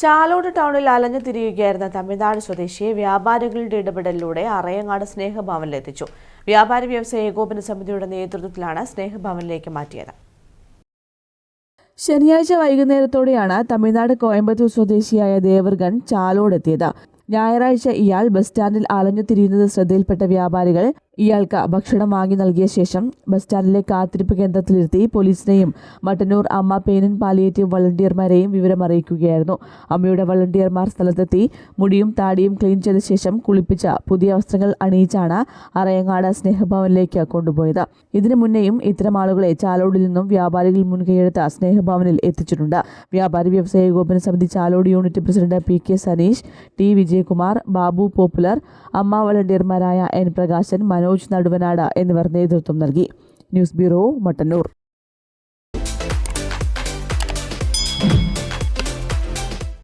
ചാലോട് ടൗണിൽ അലഞ്ഞു തിരിയുകയായിരുന്ന തമിഴ്നാട് സ്വദേശിയെ വ്യാപാരികളുടെ ഇടപെടലിലൂടെ അറയങ്ങാട് സ്നേഹഭവനിലെത്തിച്ചു. വ്യാപാരി വ്യവസായ ഏകോപന സമിതിയുടെ നേതൃത്വത്തിലാണ് സ്നേഹഭവനിലേക്ക് മാറ്റിയത്. ശനിയാഴ്ച വൈകുന്നേരത്തോടെയാണ് തമിഴ്നാട് കോയമ്പത്തൂർ സ്വദേശിയായ ദേവർഗൻ ചാലോടെത്തിയത്. ഞായറാഴ്ച ഇയാൾ ബസ് സ്റ്റാൻഡിൽ അലഞ്ഞു തിരിയുന്നത് ശ്രദ്ധയിൽപ്പെട്ട വ്യാപാരികൾ ഇയാൾക്ക് ഭക്ഷണം വാങ്ങി നൽകിയ ശേഷം ബസ് സ്റ്റാൻഡിലെ കാത്തിരിപ്പ് കേന്ദ്രത്തിലിരുത്തി പോലീസിനെയും മട്ടന്നൂർ അമ്മ പേനൻ പാലിയേറ്റീവ് വളണ്ടിയർമാരെയും വിവരമറിയിക്കുകയായിരുന്നു. അമ്മയുടെ വളണ്ടിയർമാർ സ്ഥലത്തെത്തി മുടിയും താടിയും ക്ലീൻ ചെയ്ത ശേഷം കുളിപ്പിച്ച പുതിയ വസ്ത്രങ്ങൾ അണിയിച്ചാണ് അറയങ്ങാട് സ്നേഹഭവനിലേക്ക് കൊണ്ടുപോയത്. ഇതിനു മുന്നേയും ഇത്തരം ആളുകളെ ചാലോടിൽ നിന്നും വ്യാപാരികൾ മുൻകൈയെടുത്ത സ്നേഹഭവനിൽ എത്തിച്ചിട്ടുണ്ട്. വ്യാപാരി വ്യവസായ ഏകോപന സമിതി Chalode unit president P K. Saneesh, T. Vijayakumar, Babu popular, അമ്മ വളണ്ടിയർമാരായ എൻ. പ്രകാശൻ, മനോജ് നടുവനാട് എന്നിവർ നേതൃത്വം നൽകി. News bureau, Mattannur.